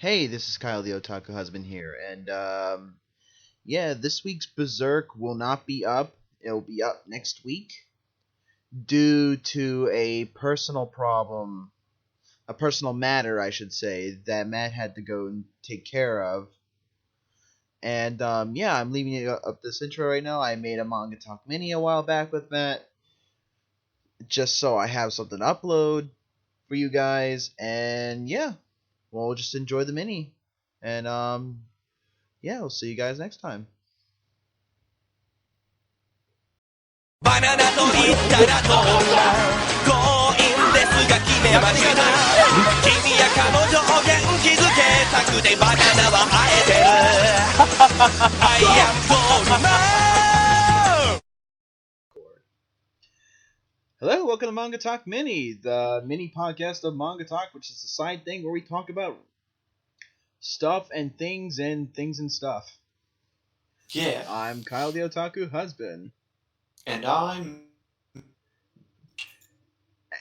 Hey, this is Kyle the Otaku Husband here, and yeah, this week's Berserk will not be up. It'll be up next week due to a personal problem, a personal matter, I should say, that Matt had to go and take care of. And yeah, I'm leaving it up this intro right now. I made a Manga Talk Mini a while back with Matt, just so I have something to upload for you guys, and yeah. Well, just enjoy the mini. And, yeah, we'll see you guys next time. バナナと言ったらどうだ強引ですが決めました君や彼女を元気づけたくてバナナは生えてる I am born Hello, welcome to Manga Talk Mini, the mini podcast of Manga Talk, which is a side thing where we talk about stuff and things and stuff. Yeah. I'm Kyle the Otaku Husband. And I'm...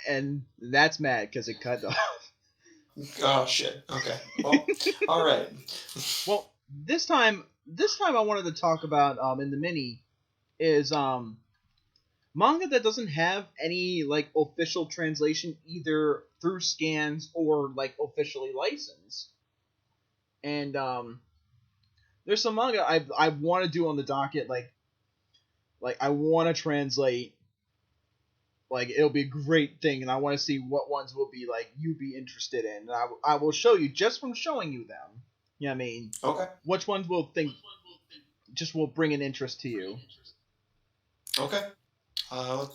And that's Matt, because it cut off. Oh, shit. Okay. Well, alright. Well, this time I wanted to talk about, in the mini, is, manga that doesn't have any, like, official translation either through scans or, like, officially licensed. And, there's some manga I want to do on the docket, like, I want to translate, like, it'll be a great thing, and I want to see what ones will be, like, you'd be interested in. And I will show you, just from showing you them, you know what I mean? Okay. Which ones will bring an interest to you. Okay.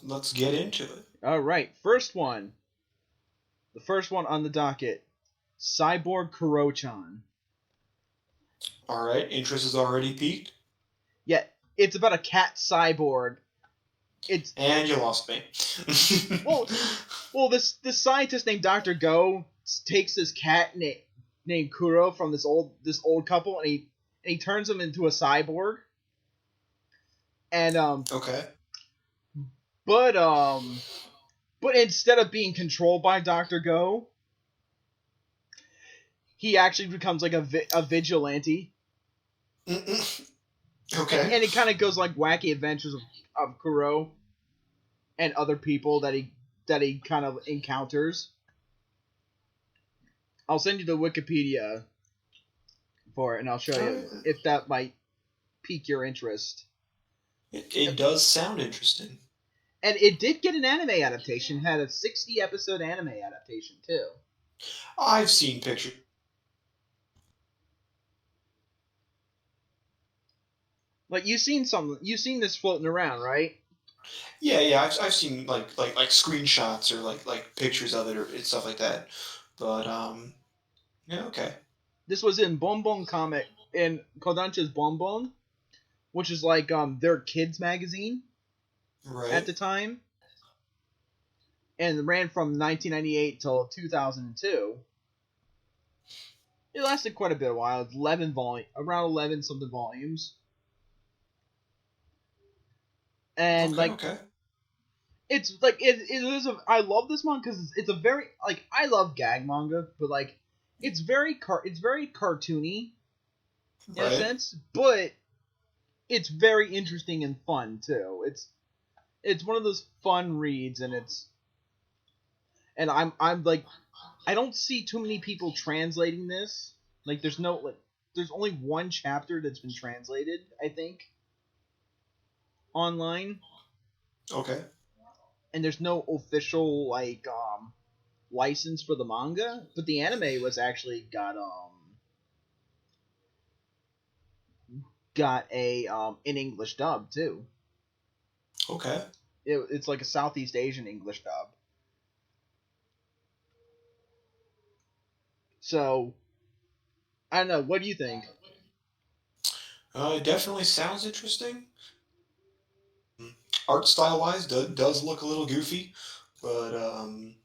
Let's get into it. Alright, first one. The first one on the docket. Cyborg Kuro-chan. Alright, interest is already peaked? Yeah, it's about a cat cyborg. And you lost me. well, this scientist named Dr. Go takes this cat named Kuro from this old couple, and he turns him into a cyborg. And Okay. But instead of being controlled by Dr. Go, he actually becomes like a vigilante. Okay. And it kind of goes like wacky adventures of Kuro and other people that he kind of encounters. I'll send you the Wikipedia for it, and I'll show you if that might pique your interest. It does sound interesting. And it did get an anime adaptation. It had a 60-episode anime adaptation, too. I've seen pictures. Like, you've seen this floating around, right? Yeah, I've seen like screenshots or like pictures of it or stuff like that. But yeah, okay. This was in Bonbon Comic, in Kodansha's Bonbon, which is like their kids magazine. Right. At the time, and it ran from 1998 till 2002. It lasted quite a bit of while. It's around 11 something volumes, and okay. It's like it is. I love this manga because it's a very like I love gag manga, but like it's very cartoony in a sense, but it's very interesting and fun too. It's one of those fun reads, and I'm like, I don't see too many people translating this. Like, there's only one chapter that's been translated, I think, online. Okay. And there's no official like license for the manga, but the anime was actually got a an English dub too. Okay. It's like a Southeast Asian English dub. So, I don't know. What do you think? It definitely sounds interesting. Art style-wise, does look a little goofy, but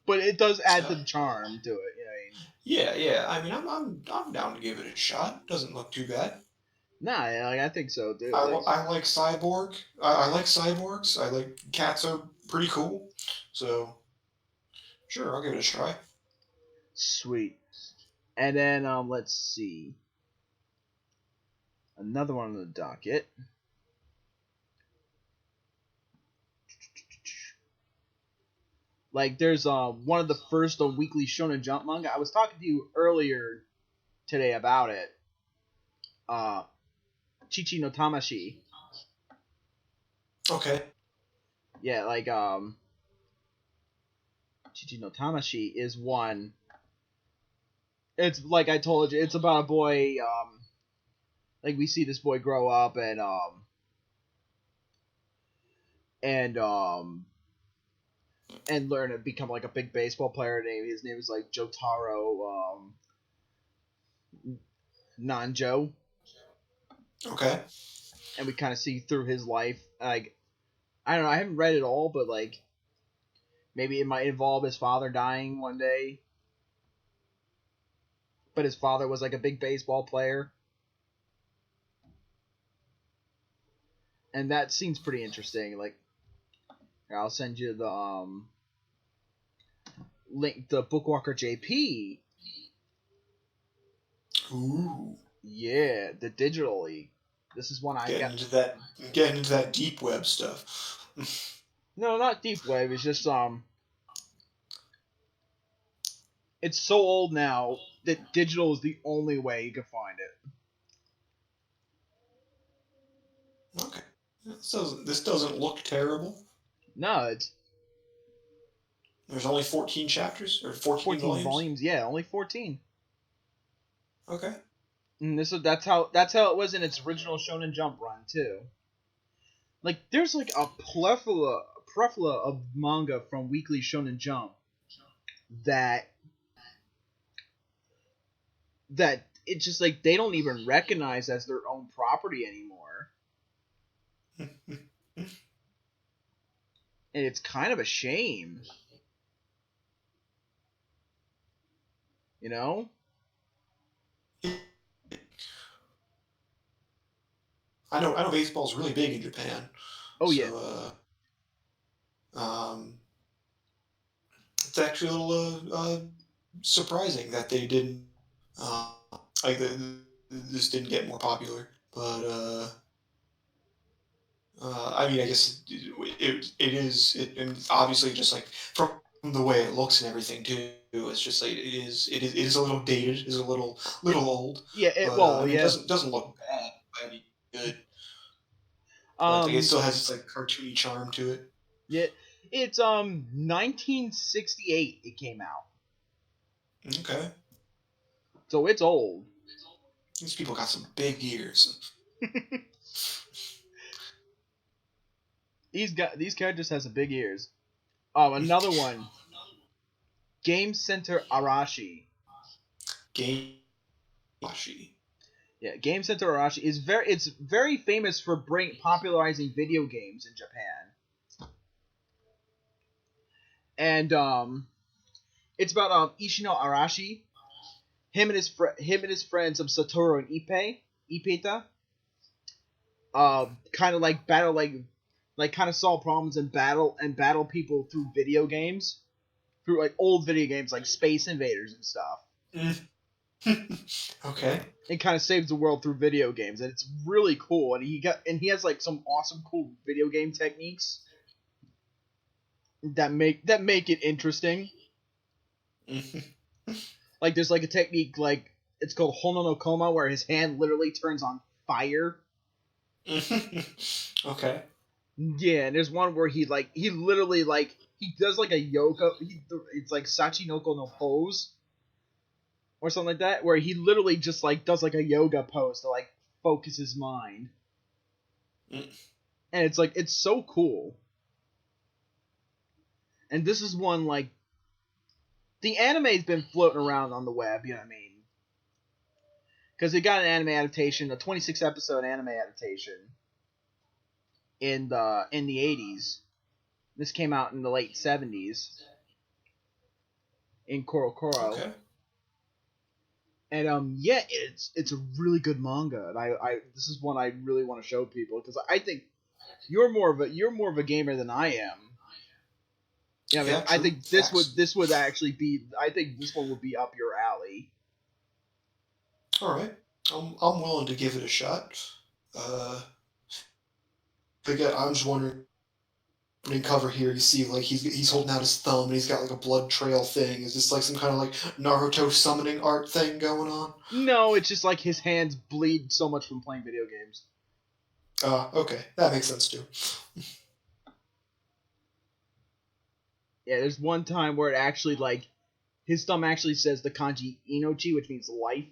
it does add the charm to it. You know what I mean? Yeah. I mean, I'm down to give it a shot. Doesn't look too bad. Nah, I think so, dude. I like cyborg. I like cyborgs. I like cats are pretty cool. So, sure, I'll give it a try. Sweet. And then let's see. Another one on the docket. Like, there's one of the first Weekly Shonen Jump manga. I was talking to you earlier today about it. Chichi no Tamashi. Okay. Yeah, like, Chichi no Tamashi is one. It's, like I told you, it's about a boy, like, we see this boy grow up and learn to become, like, a big baseball player. His name is, like, Jotaro, Nanjo. Okay. And we kind of see through his life. Like, I don't know, I haven't read it all, but, like, maybe it might involve his father dying one day. But his father was, like, a big baseball player. And that seems pretty interesting. Like, here, I'll send you the link, the Bookwalker JP. Ooh. Yeah, the digitally. This is one I Getting got. into that deep web stuff. No, not deep web. It's just it's so old now that digital is the only way you can find it. Okay. This doesn't look terrible. No, There's only 14 chapters or 14 volumes. Yeah, only 14. Okay. And that's how it was in its original Shonen Jump run too. Like, there's like a plethora of manga from Weekly Shonen Jump that it's just like they don't even recognize as their own property anymore. And it's kind of a shame. You know? I know baseball's really big in Japan. Oh, yeah. It's actually a little surprising that they didn't this didn't get more popular. But I mean, I guess it is and obviously just like from the way it looks and everything too. It's just like it is a little dated. It's a little old. Yeah. I mean, it doesn't look bad. I mean, good. But like, it still has its like cartoony charm to it. Yeah, it's 1968 it came out. Okay. So it's old. These people got some big ears. These characters have some big ears. Another one. Game Center Arashi. Yeah, Game Center Arashi is very famous for popularizing video games in Japan. And it's about Ishino Arashi, him and his friends Satoru and Ipeta, kind of like battle like kind of solve problems and battle people through video games, through like old video games like Space Invaders and stuff. Okay. It kind of saves the world through video games, and it's really cool. And he has like some awesome, cool video game techniques that make it interesting. Like there's like a technique like it's called Hono no Koma, where his hand literally turns on fire. Okay. Yeah, and there's one where he literally he does like a yoga. It's like Sachinoko no pose. Or something like that, where he literally just like does like a yoga pose to like focus his mind. And it's so cool. And this is one like the anime's been floating around on the web, you know what I mean? Because it got an anime adaptation, a 26 episode anime adaptation in the 80s. This came out in the late 70s in KoroKoro. Okay. And yeah, it's a really good manga, and I this is one I really want to show people because I think you're more of a gamer than I am. Yeah, I think this would actually be. I think this one would be up your alley. All right. I'm willing to give it a shot. Uh, Again, I'm just wondering. In cover here, you see like he's holding out his thumb and he's got like a blood trail thing. Is this like some kind of like Naruto summoning art thing going on? No, it's just like his hands bleed so much from playing video games. Okay, that makes sense too. Yeah, there's one time where it actually like his thumb actually says the kanji inochi, which means life.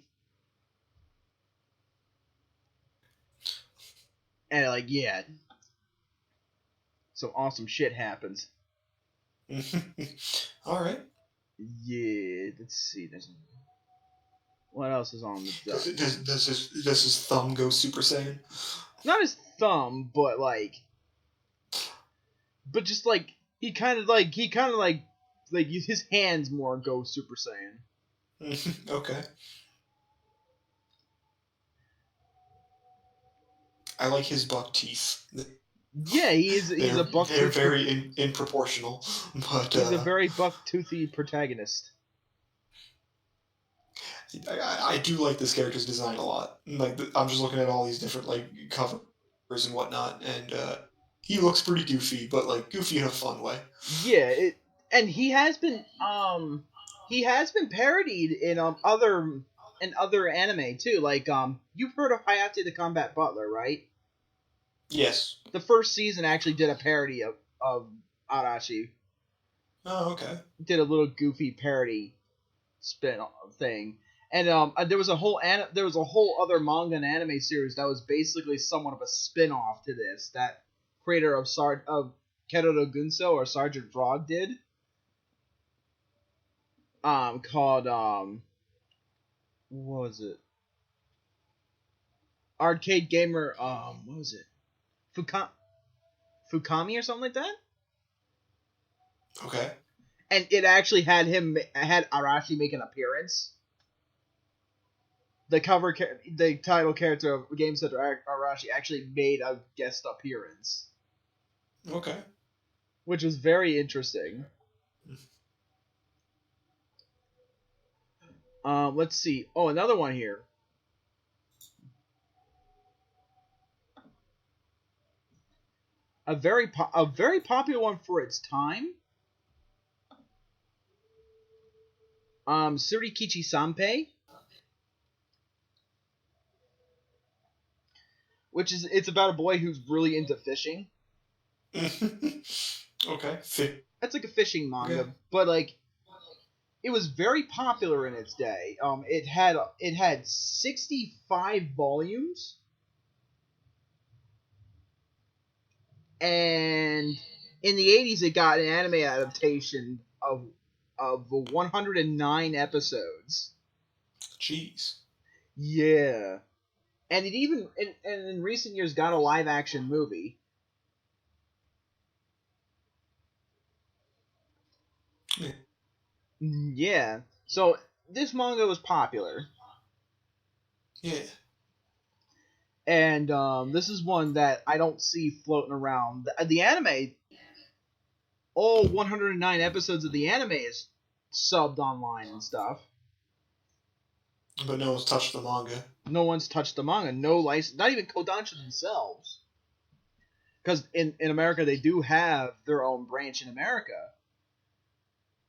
And like, yeah. Some awesome shit happens. All right. Yeah, let's see. What else is on the does his thumb go Super Saiyan? Not his thumb, but just like he kind of like his hands more go Super Saiyan. Okay. I like his buck teeth. Yeah, he's a buck. They're very in proportional, but he's a very buck-toothy protagonist. I do like this character's design a lot. Like I'm just looking at all these different like covers and whatnot, and he looks pretty goofy, but like goofy in a fun way. Yeah, and he has been parodied in other anime too. Like you've heard of Hayate the Combat Butler, right? Yes. The first season actually did a parody of Arashi. Oh, okay. Did a little goofy parody spin thing, and there was a whole other manga and anime series that was basically somewhat of a spin-off to this. That creator of Kerodo Gunso or Sergeant Frog did. Called what was it? Arcade Gamer. What was it? Fukami or something like that. Okay. And it actually had Arashi make an appearance. The title character of Game Center Arashi actually made a guest appearance. Okay. Which was very interesting. Let's see. Oh, another one here. A very popular one for its time.釣りKichi Sanpei, it's about a boy who's really into fishing. Okay. That's like a fishing manga, but like it was very popular in its day. It had 65 volumes. And in the 80s, it got an anime adaptation of 109 episodes. Jeez. Yeah. And it even in recent years got a live action movie. Yeah. So this manga was popular. Yeah. And this is one that I don't see floating around. The anime, all 109 episodes of the anime is subbed online and stuff. But no one's touched the manga. No one's touched the manga. No license. Not even Kodansha themselves. Because in America, they do have their own branch in America.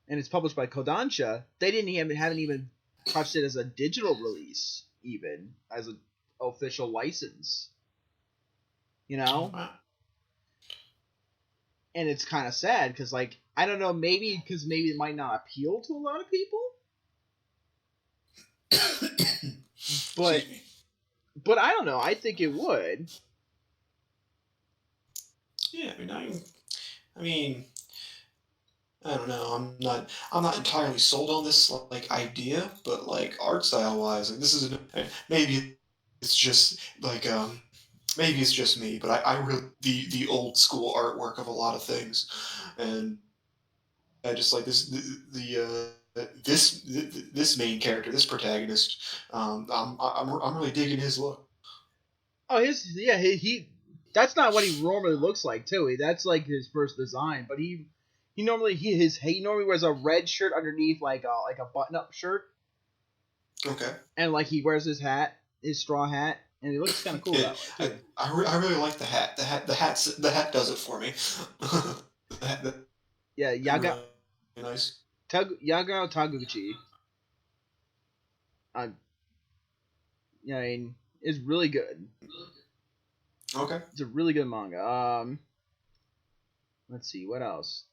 And it's published by Kodansha. They haven't even touched it as a digital release, even. As an official license. You know? And it's kind of sad, because, like, I don't know, maybe it might not appeal to a lot of people? But I don't know. I think it would. Yeah, I mean, I don't know. I'm not entirely sold on this like idea, but like art style wise, like this is maybe it's just like maybe it's just me, but I really the old school artwork of a lot of things, and I just like this main character, this protagonist. I'm really digging his look. Oh, he that's not what he normally looks like too. That's like his first design, but he normally wears a red shirt underneath like a button up shirt. Okay. And like he wears his hat, his straw hat, and it looks kind of cool Yeah, that way too. I really like the hat. The hat does it for me. The Yeah, really nice. Yagao Taguchi. Yeah, I mean, is really good. Okay. It's a really good manga. Let's see what else.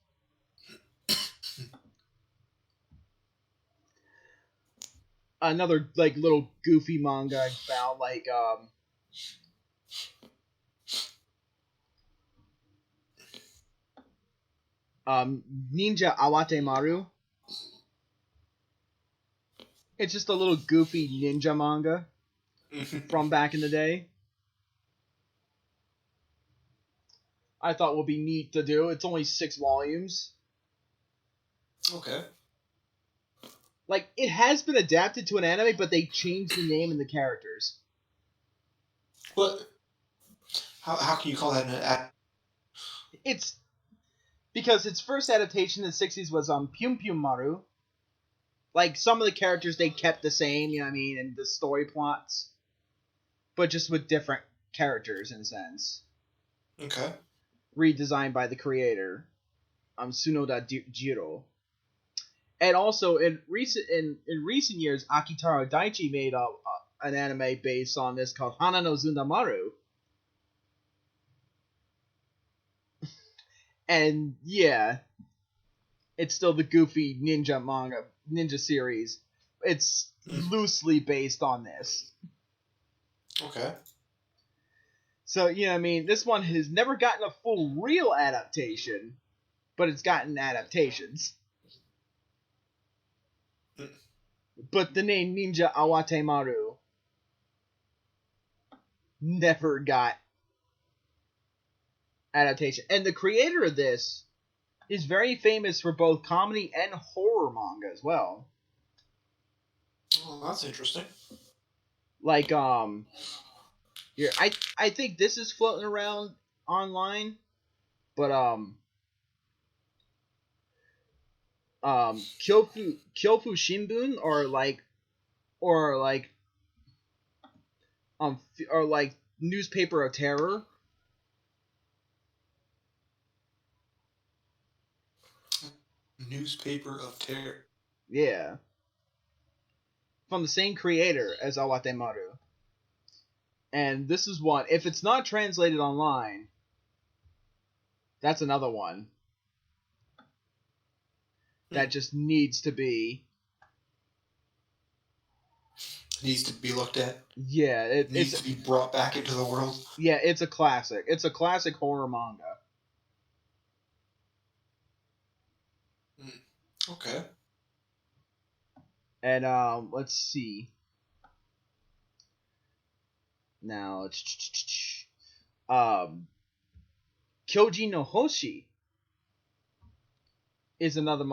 Another like little goofy manga about like Ninja Awate Maru. It's just a little goofy ninja manga from back in the day. I thought would be neat to do. It's only 6 volumes. Okay. Like, it has been adapted to an anime, but they changed the name and the characters. What? How can you call that an It's because its first adaptation in the 60s was Pyum Pyum Maru. Like, some of the characters they kept the same, you know what I mean, and the story plots. But just with different characters, in a sense. Okay. Redesigned by the creator, Tsunoda Jiro. And also, in recent years, Akitaro Daichi made an anime based on this called Hana no Zundamaru. And yeah, it's still the goofy ninja series. It's loosely based on this. Okay. So, you know what I mean? This one has never gotten a full real adaptation, but it's gotten adaptations. But the name Ninja Awate Maru never got adaptation. And the creator of this is very famous for both comedy and horror manga as well. Oh, that's interesting. Like, here, I think this is floating around online, but Kyofu Shinbun or Newspaper of Terror. Newspaper of Terror. Yeah. From the same creator as Awate Maru. And this is one, if it's not translated online, that's another one that just needs to be looked at. Yeah, it needs to be brought back into the world. Yeah, it's a classic. It's a classic horror manga. Okay. And let's see. Now Kyojin no Hoshi is another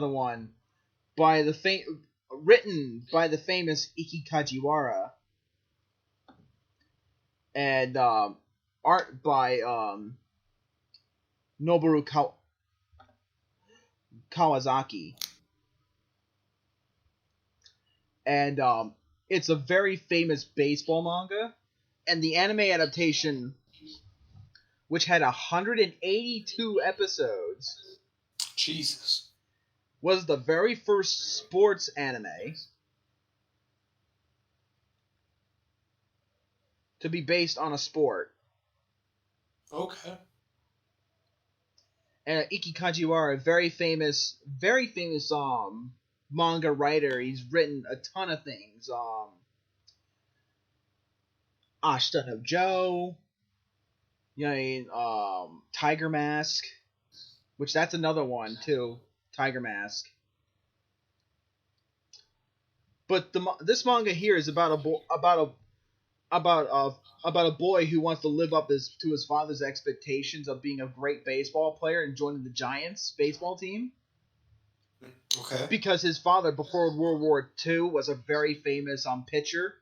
one by the written by the famous Iki Kajiwara and art by Noboru Kawasaki. And it's a very famous baseball manga, and the anime adaptation, which had 182 episodes, Jesus, was the very first sports anime to be based on a sport. Okay. And Iki Kajiwara, very famous manga writer. He's written a ton of things. Ashita no Joe, Tiger Mask, which that's another one too. Tiger Mask. But this manga here is about a boy who wants to live up to his father's expectations of being a great baseball player and joining the Giants baseball team. Okay. Because his father, before World War II, was a very famous pitcher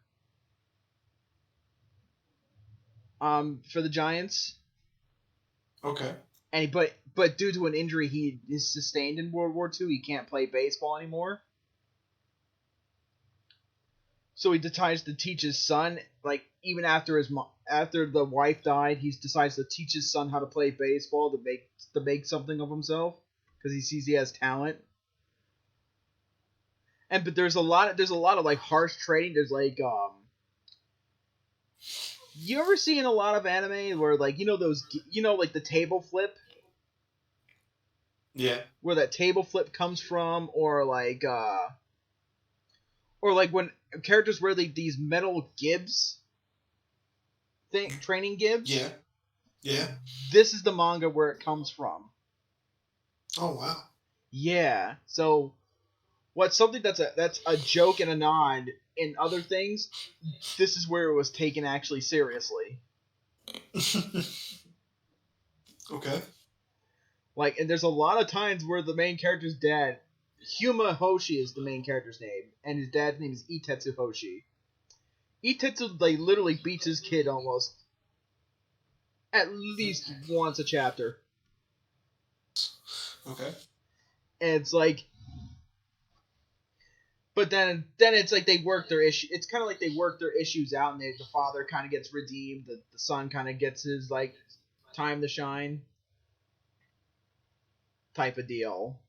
for the Giants. Okay. And but due to an injury he is sustained in World War II, he can't play baseball anymore. So he decides to teach his son, like, even after after the wife died, he decides to teach his son how to play baseball to make something of himself because he sees he has talent. But there's a lot of like harsh training. There's like you ever seen a lot of anime where like like the table flip? Yeah. Where that table flip comes from, or like when characters wear these metal gibs, training gibs. Yeah. Yeah. This is the manga where it comes from. Oh wow. Yeah. So, what's something that's a joke and a nod in other things? This is where it was taken actually seriously. Okay. Like, and there's a lot of times where the main character's dad, Huma Hoshi is the main character's name, and his dad's name is Itetsu Hoshi. Itetsu, like, literally beats his kid almost at least once a chapter. Okay. And it's like, but then it's like they work their issue. It's kind of like they work their issues out, and the father kind of gets redeemed. The son kind of gets his like time to shine. Type of deal.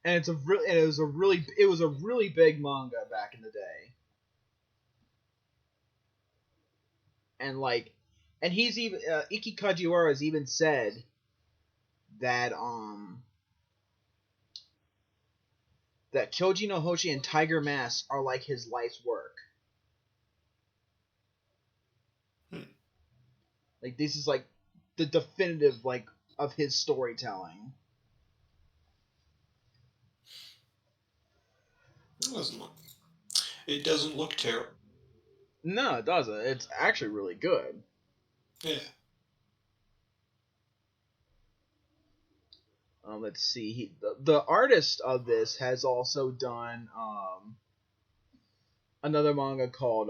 And it was a really big manga back in the day. And he's even Iki Kajiwara has even said that that Kyojin no Hoshi and Tiger Mask are like his life's work. Like, this is like the definitive like of his storytelling. It doesn't look terrible. No, it doesn't. It's actually really good. Yeah. Let's see. The artist of this has also done another manga called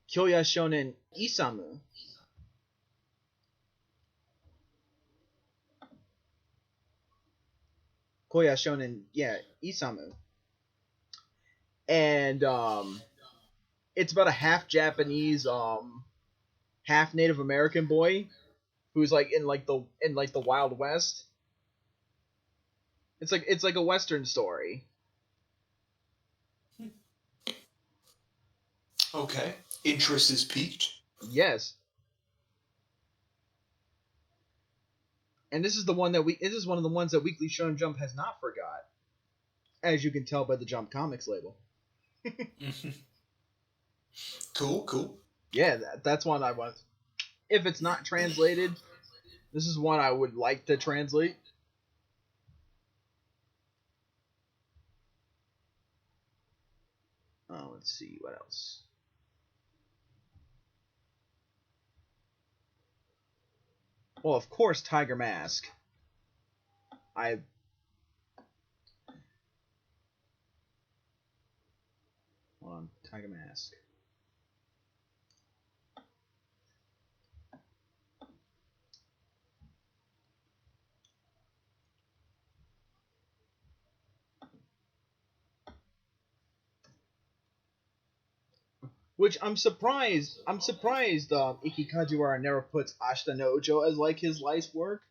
Kyoya Shonen Isamu. Koya Shonen, yeah, Isamu. And it's about a half Japanese, half Native American boy who's like in the Wild West. It's like a Western story. Okay. Interest is piqued. Yes. And this is one of the ones that Weekly Shonen Jump has not forgot, as you can tell by the Jump Comics label. Cool. Yeah, that's one I want. If it's not translated, this is one I would like to translate. Let's see what else. Well, of course, Tiger Mask. Hold on, Tiger Mask. Which I'm surprised Iki Kajiwara never puts Ashita no Ujo as like his life's work.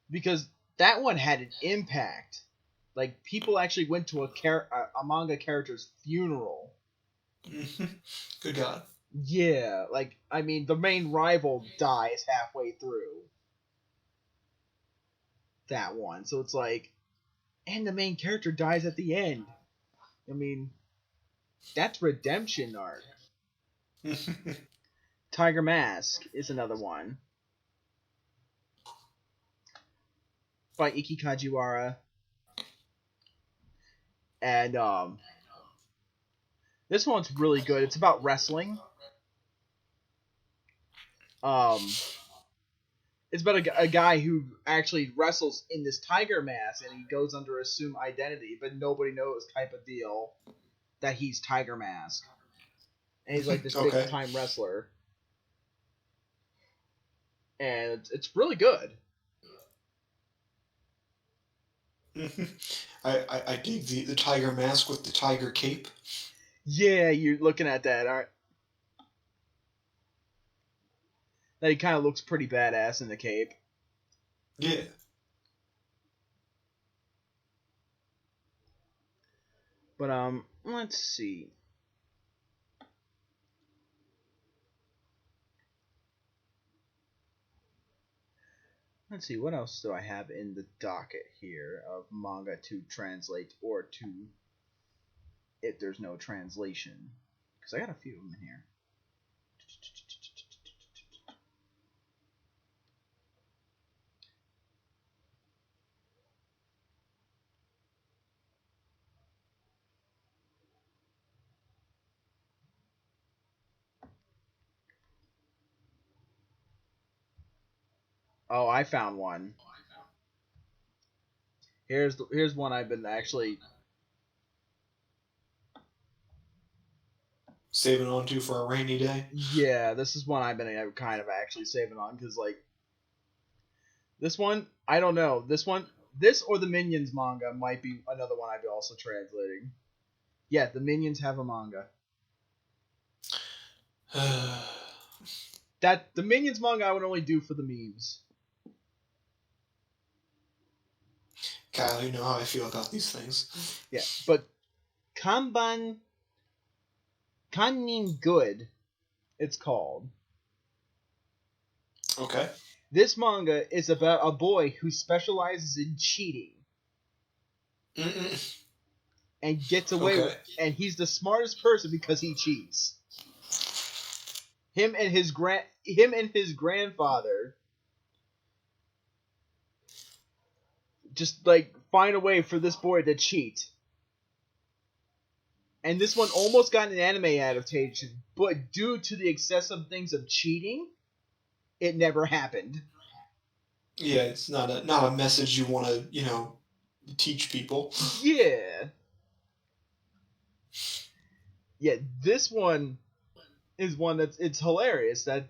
Because that one had an impact. Like, people actually went to a manga character's funeral. Good God. Yeah, like, I mean, the main rival dies halfway through that one. So it's like, and the main character dies at the end. I mean, that's redemption arc. Tiger Mask is another one. By Iki Kajiwara. And this one's really good. It's about wrestling. It's about a guy who actually wrestles in this tiger mask, and he goes under assumed identity, but nobody knows type of deal that he's Tiger Mask. And he's like this Okay. big time wrestler. And it's really good. I dig the tiger mask with the tiger cape. Yeah, you're looking at that, aren't? That he kind of looks pretty badass in the cape. Yeah. But let's see. Let's see, what else do I have in the docket here of manga to translate or to if there's no translation? Because I got a few of them in here. Oh, I found one. Here's one I've been actually saving on to for a rainy day. Yeah, this is one I've been kind of actually saving on because like this one, I don't know. This or the Minions manga might be another one I'd be also translating. Yeah, the Minions have a manga. That the Minions manga I would only do for the memes. Kyle, you know how I feel about these things. Yeah, but Kannin GOOD, it's called. Okay. This manga is about a boy who specializes in cheating. Mm-mm. And gets away with it. And he's the smartest person because he cheats. Him and his grandfather just like find a way for this boy to cheat. And this one almost got an anime adaptation, but due to the excessive things of cheating, it never happened. Yeah, it's not a message you want to, teach people. Yeah. Yeah, this one is one it's hilarious that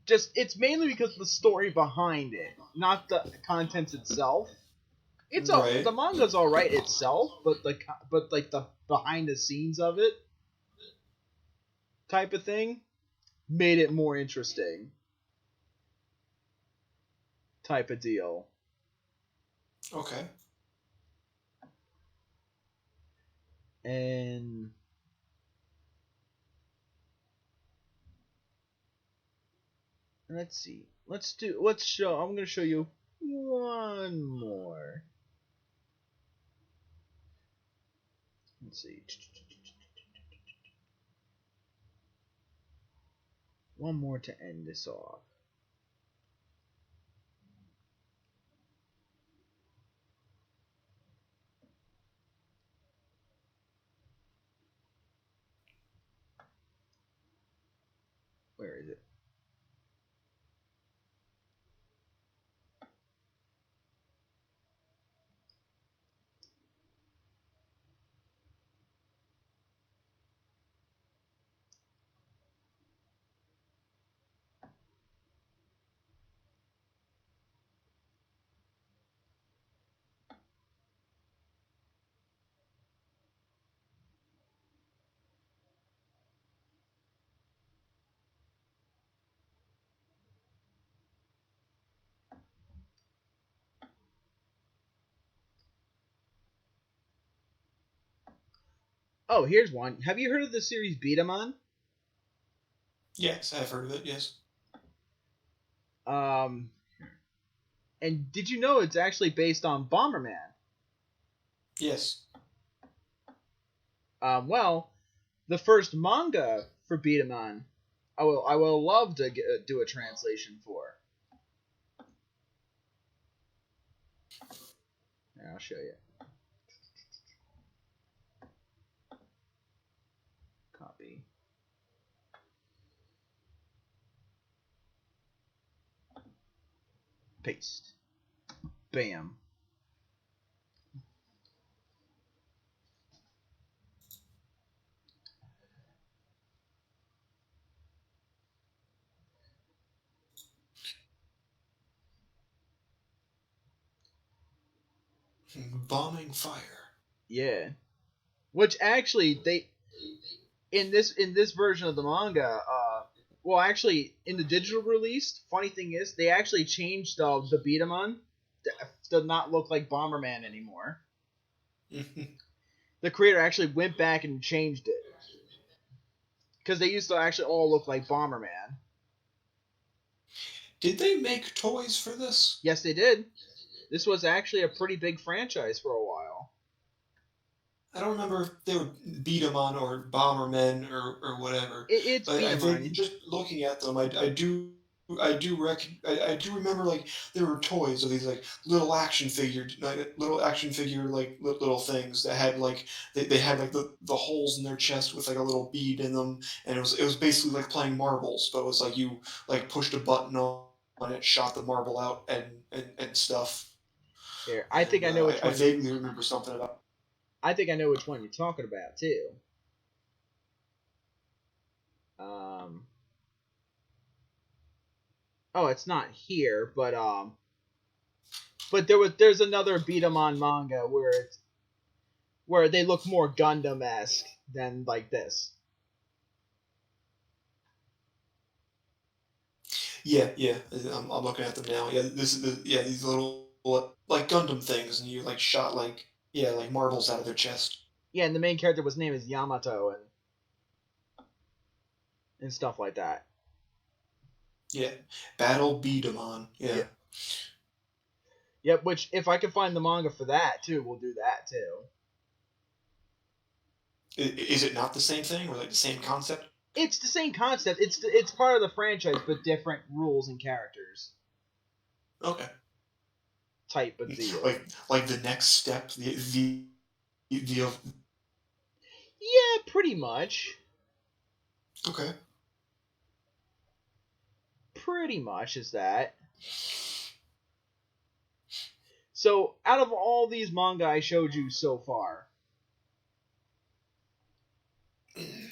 just it's mainly because of the story behind it, not the content itself. It's right. The manga's all right itself, but like the behind the scenes of it type of thing made it more interesting. Type of deal. Okay. And let's see. I'm going to show you one more. Let's see. One more to end this off. Where is it? Oh, here's one. Have you heard of the series Beat-A-Man? Yes, I've heard of it, yes. And did you know it's actually based on Bomberman? Yes. Well, the first manga for Beat-A-Man, I will love to do a translation for. Here, I'll show you. Copy. Paste. Bam. Bombing fire. Yeah. Which actually in this version of the manga, well, actually in the digital release, funny thing is they actually changed the Beatamon to not look like Bomberman anymore. The creator actually went back and changed it because they used to actually all look like Bomberman. Did they make toys for this? Yes, they did. This was actually a pretty big franchise for a while. I don't remember if they were Beatamon or Bombermen or whatever. It's but Beatamon. I think just looking at them, I do remember like there were toys of these like little action figure like little things that had like they had like the holes in their chest with like a little bead in them, and it was basically like playing marbles, but it was like you like pushed a button on it, shot the marble out and stuff. Here, I think I know which one. I vaguely remember something about. I think I know which one you're talking about too. Oh, it's not here, but there's another Beatamon manga where they look more Gundam-esque than like this. Yeah, I'm looking at them now. Yeah, these little like Gundam things, and you like shot like marbles out of their chest. Yeah, and the main character was named as Yamato and stuff like that. Yeah, Battle Beatamon. Yeah. Yep, which if I can find the manga for that too, we'll do that too. Is it not the same thing or like the same concept? It's the same concept. It's part of the franchise, but different rules and characters. Okay. Type of deal. Like the next step, the Yeah, pretty much. Okay. Pretty much is that. So, out of all these manga I showed you so far,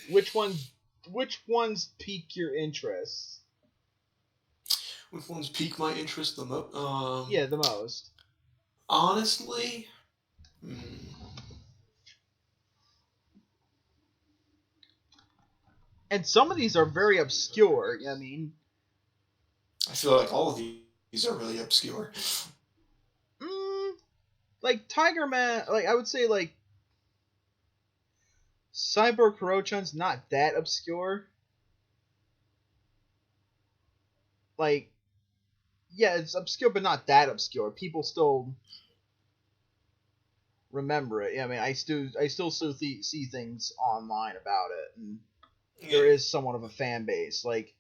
which ones pique your interest? Which ones pique my interest the most? Yeah, the most. Honestly, and some of these are very obscure. I mean, I feel like all of these are really obscure. Like Tiger Man, like I would say, like Cyborg Kurochan's not that obscure. Like, yeah, it's obscure, but not that obscure. People still remember it. Yeah, I mean, I still see things online about it, and there is somewhat of a fan base. Like,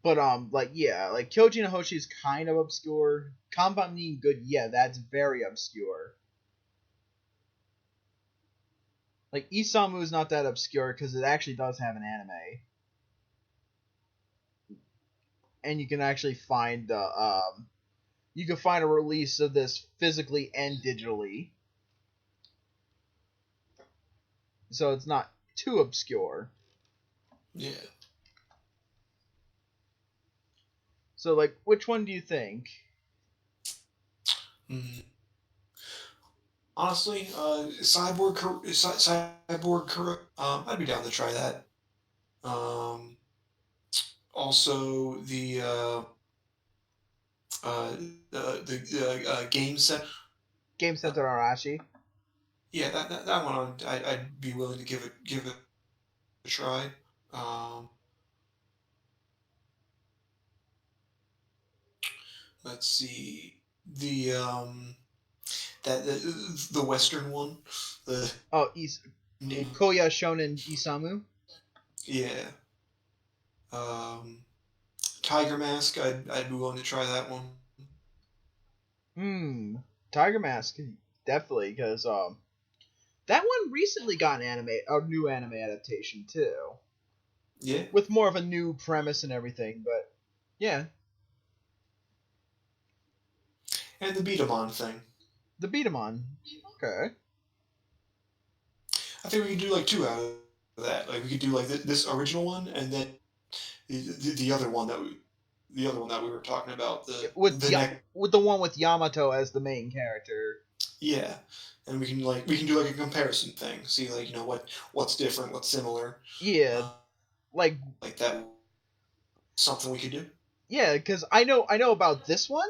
but like Kyojin no Hoshi is kind of obscure. Kanin GOOD, yeah, that's very obscure. Like Isamu is not that obscure because it actually does have an anime, and you can actually find you can find a release of this physically and digitally, so it's not too obscure. Yeah. So, like, which one do you think? Honestly, Cyborg, I'd be down to try that. Also, the Game Center. Game Center Arashi. Yeah, that one I'd be willing to give it a try. Let's see the the Western one. Koya Shonen Isamu. Yeah. Tiger Mask. I'd be willing to try that one. Tiger Mask, definitely, because that one recently got a new anime adaptation too. Yeah. With more of a new premise and everything, but yeah. And the Beatamon thing. The Beatamon. Okay. I think we could do like two out of that. Like we could do like this original one, and then the other one that the other one that we were talking about. With the one with Yamato as the main character. Yeah, and we can do like a comparison thing. See like what's different, what's similar. Yeah, like that. Something we could do. Yeah, because I know about this one.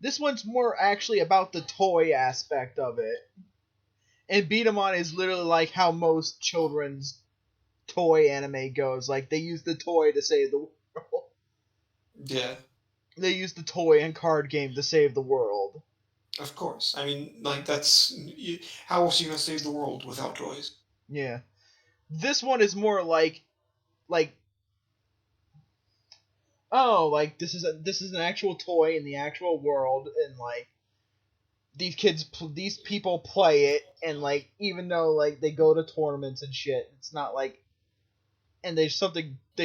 This one's more actually about the toy aspect of it. And Beat-em-on is literally like how most children's toy anime goes. Like, they use the toy to save the world. Yeah. They use the toy and card game to save the world. Of course. I mean, like, that's... How else are you going to save the world without toys? Yeah. This one is more like... Oh, like, this is an actual toy in the actual world, and, like, these people play it, and, like, even though, like, they go to tournaments and shit, it's not like... And they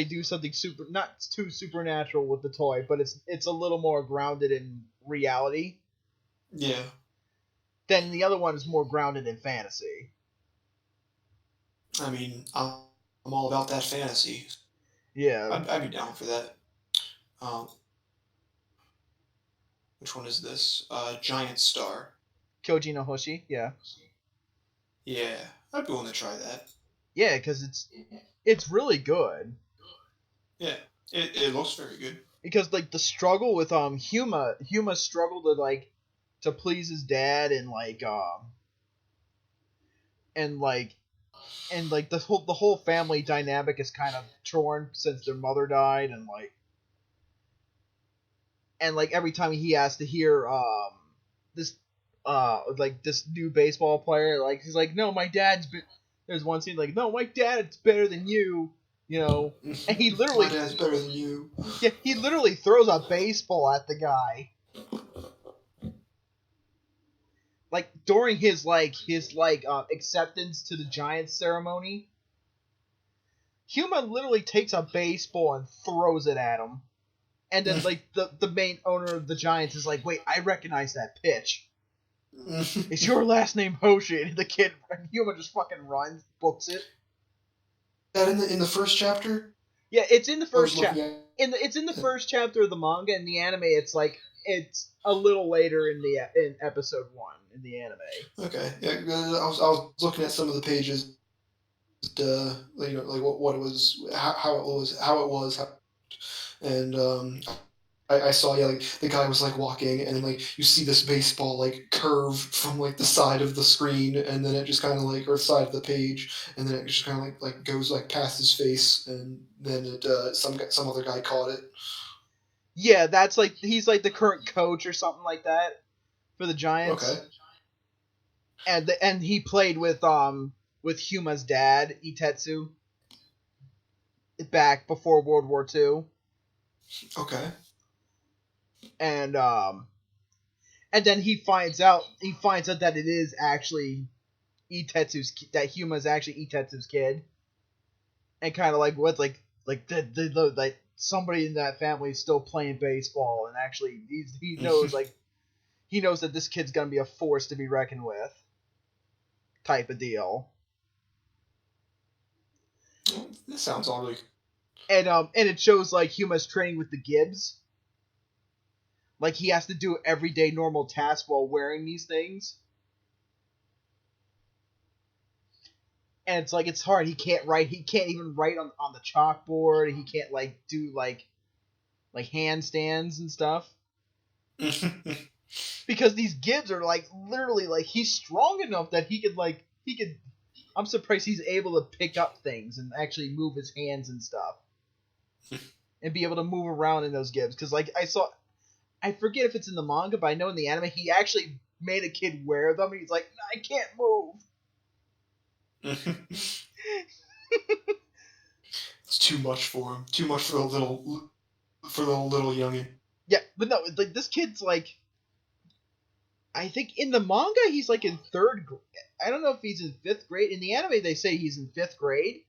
do something not too supernatural with the toy, but it's a little more grounded in reality. Yeah. Then the other one is more grounded in fantasy. I mean, I'm all about that fantasy. Yeah. I'd be down for that. Which one is this? Giant Star. Kyojin no Hoshi, yeah. Yeah, I'd be willing to try that. Yeah, because it's really good. Yeah, it looks very good. Because like the struggle with Huma's struggle to please his dad and the whole family dynamic is kind of torn since their mother died, and every time he has to hear this new baseball player, like, he's like, no, my dad's there's one scene like, no, my dad's better than you, and he literally my dad's better than you. Yeah, he literally throws a baseball at the guy. Like during his acceptance to the Giants ceremony, Huma literally takes a baseball and throws it at him. And then, the main owner of the Giants is like, wait, I recognize that pitch. Is your last name Hoshi? And the kid, Huma just fucking runs, books it. That in the first chapter? Yeah, it's in the first chapter. It's in the first chapter of the manga. In the anime, it's a little later in episode 1 in the anime. Okay, yeah, I was looking at some of the pages. What it was, how it was. And I saw, the guy was walking, and then you see this baseball curve from the side of the screen, and then it just kind of or the side of the page, and then it just kind of goes past his face, and then it some other guy caught it. Yeah, that's he's the current coach or something like that for the Giants. Okay. And he played with Huma's dad, Itetsu, back before World War II. Okay. And then he finds out that it is actually that Huma's actually Itetsu's kid. And kind of somebody in that family is still playing baseball, and actually he knows he knows that this kid's gonna be a force to be reckoned with, type of deal. This sounds all really. And it shows Huma's training with the Gibbs. He has to do everyday normal tasks while wearing these things. And it's hard. He can't write. He can't even write on the chalkboard. He can't do handstands and stuff. Because these Gibbs are literally he's strong enough that he could. I'm surprised he's able to pick up things and actually move his hands and stuff. And be able to move around in those Gibbs. Because I forget if it's in the manga, but I know in the anime he actually made a kid wear them, and he's like, I can't move. It's too much for him. Too much for the little youngin. Yeah, but no, this kid's I think in the manga he's in 3rd grade. I don't know if he's in 5th grade. In the anime they say he's in 5th grade.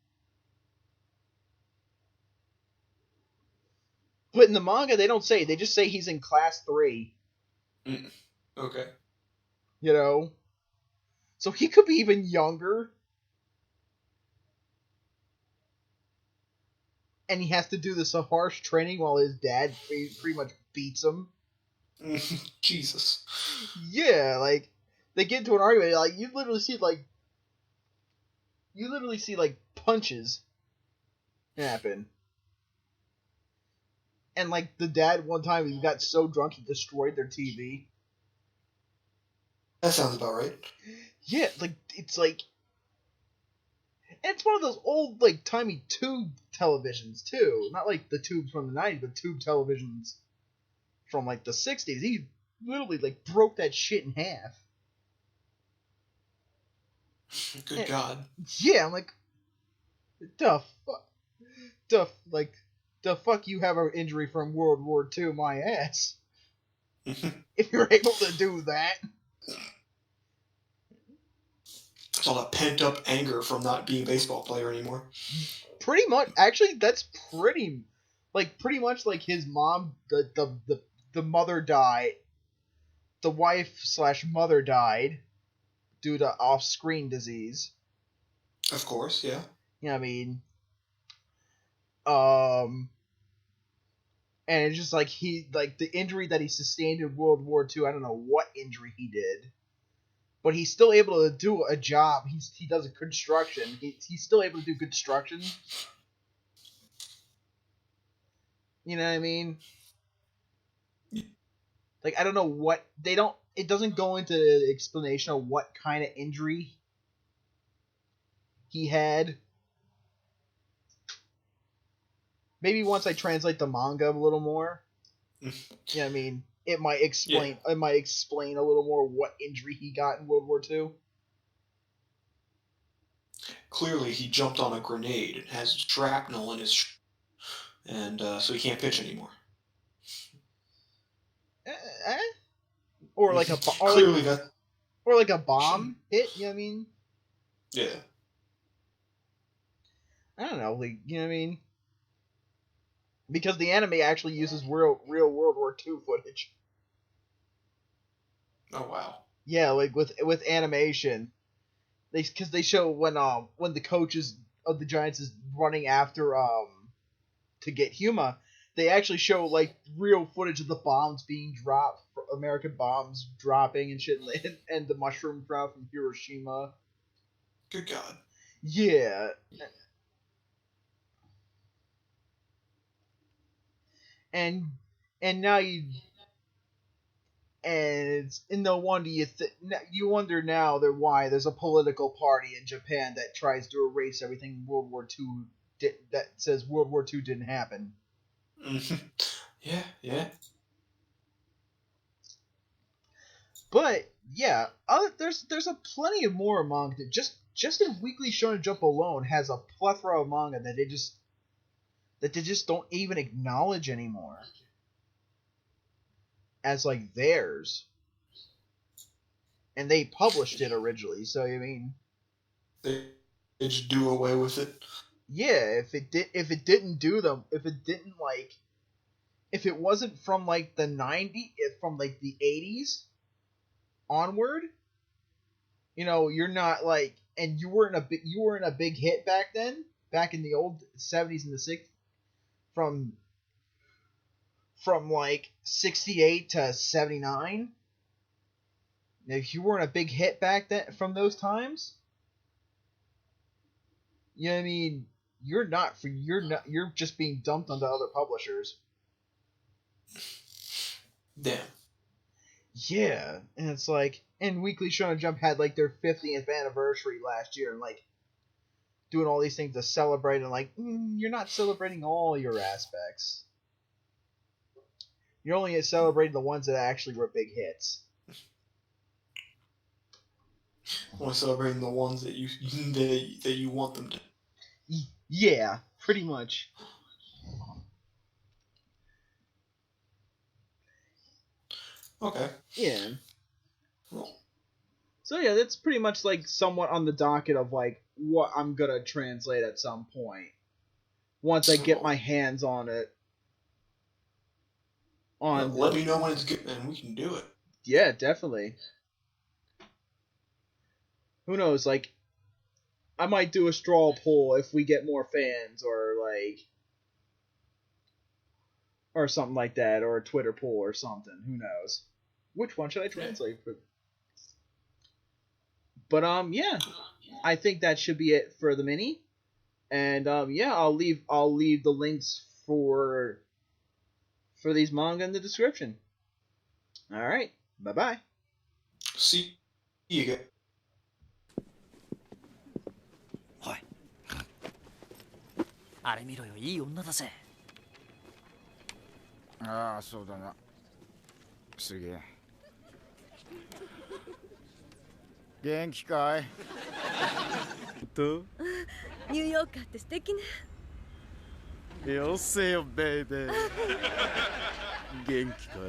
But in the manga they don't say. They just say he's in class 3. Okay. So he could be even younger. and he has to do this harsh training while his dad pretty much beats him. Jesus. Yeah, like they get into an argument. Like you literally see like punches happen. And like the dad one time he got so drunk he destroyed their TV. That sounds about right. Yeah, like it's like, and it's one of those old like timey tube televisions too. Not like the tubes from the 90s, but tube televisions from like the 60s. He literally like broke that shit in half. Good God. Yeah, I'm like, the fuck you have an injury from World War II, my ass. If you're able to do that. It's all that pent up anger from not being a baseball player anymore. Pretty much, actually, that's pretty much like his mom, the mother died, the wife/mother died due to off-screen disease. Of course, yeah. Yeah, I mean, and it's just like the injury that he sustained in World War II. I don't know what injury he did, but he's still able to do a job. He does a construction. He's still able to do construction. You know what I mean? Like, I don't know what they don't. It doesn't go into the explanation of what kind of injury he had. Maybe once I translate the manga a little more. Yeah, I mean, it might explain. Yeah. It might explain a little more what injury he got in World War II. Clearly, he jumped on a grenade and has shrapnel in his, and so he can't pitch anymore. Or like a clearly that, or like a bomb hit. You know what I mean? Yeah. I don't know, like, you know what I mean? Because the anime actually uses real World War II footage. Oh wow. Yeah, like with animation, because they show when the coaches of the Giants is running after to get Huma, they actually show like real footage of the bombs being dropped, American bombs dropping and shit, and the mushroom crowd from Hiroshima. Good God. Yeah. And now it's no wonder you wonder now why there's a political party in Japan that tries to erase everything World War II that says World War II didn't happen. Yeah. But yeah, there's a plenty of more manga. Just in Weekly Shonen Jump alone has a plethora of manga that they just don't even acknowledge anymore as like theirs, and they published it originally. So I mean, they just do away with it. Yeah, if it wasn't from like the 90s, from like the 80s onward, you know, you're not like, and you weren't a big hit back then, back in the old 70s and the 60s. From like 68 to 79, if you weren't a big hit back then from those times, you know what I mean, you're just being dumped onto other publishers. Damn. Yeah, and it's like, and Weekly Shonen Jump had like their 50th anniversary last year, and like doing all these things to celebrate, and like, you're not celebrating all your aspects. You're only celebrating the ones that actually were big hits. Only celebrating the ones that you want them to. Yeah, pretty much. Okay. Yeah. So yeah, that's pretty much like somewhat on the docket of like what I'm gonna translate at some point. Once I get my hands on it. Let me know when it's good, and we can do it. Yeah, definitely. Who knows? Like, I might do a straw poll if we get more fans, or like, or something like that, or a Twitter poll or something. Who knows? Which one should I translate? But yeah, I think that should be it for the mini. And yeah, I'll leave the links for these manga in the description. All right, bye bye. See you again. はい。あれ見ろよ、いい女だぜ。ああ、そうだな。すげえ。元気かい？と？ニューヨーカーって素敵ね。よせよ、ベイベー。元気かい？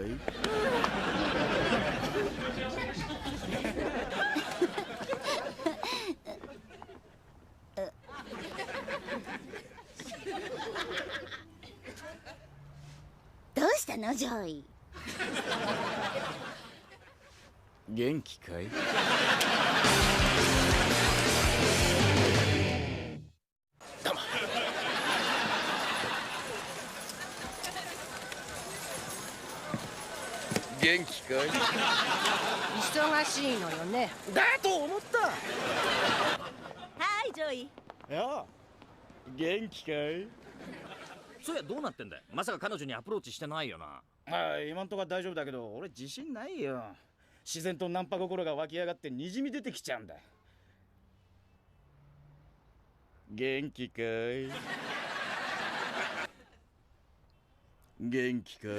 どうしたの、ジョイ？元気かい？元気かい？忙しいのよね。だと思った。はい、ジョイ。いや、元気かい？そうや、どうなってんだよ。まさか彼女にアプローチしてないよな。ああ、今んとこは大丈夫だけど、俺自信ないよ。自然とナンパ心が湧き上がってにじみ出てきちゃうんだ。元気かい？元気かい？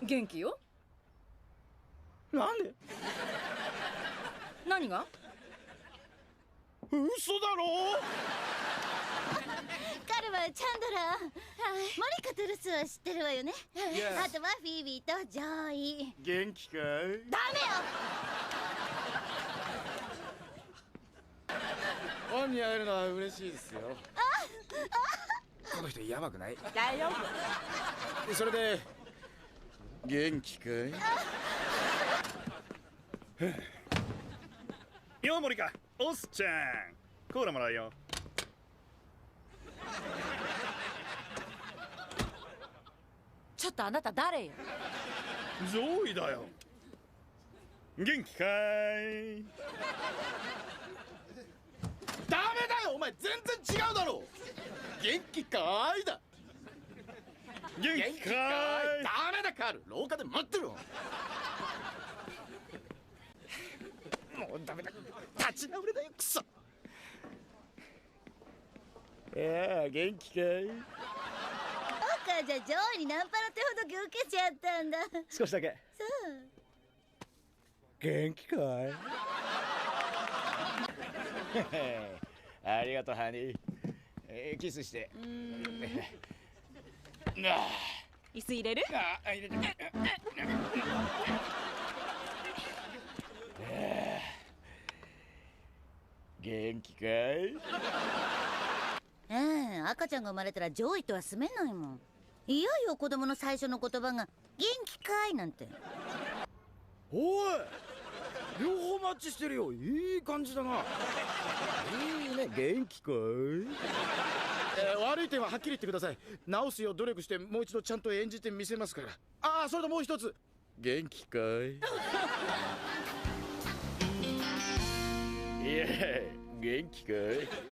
元気よ。なんで？何が？嘘だろ？彼はチャンドラー、モニカとルスは知ってるわよね。あとはフィービーとジョイ。元気かい？ダメよ。ファンに会えるのは嬉しいですよ。この人やばくない？大丈夫。それで元気かい？よう森か、おっちゃん、コーラもらうよ。ちょっとあなた誰よ？ゾーイだよ。元気かい？ダメだよ、お前全然違うだろ。元気かいだ。元気かい？ダメだ、カール、廊下で待ってろ。もうダメだ、立ち直れだよ、クソ。いや、元気かい？そうか、じゃあジョイにナンパの手ほどき受けちゃったんだ。少しだけ。そう。元気かい？ありがとう、ハニー。キスして。椅子入れる？入れて。元気かい？赤ちゃんが生まれたらジョイとは住めないもん。いよいよ子供の最初の言葉が元気かいなんて。おい、両方マッチしてるよ。いい感じだな。いいね、元気かい？悪い点ははっきり言ってください。直すよう努力してもう一度ちゃんと演じてみせますから。ああ、それともう一つ。元気かい？いや、元気かい？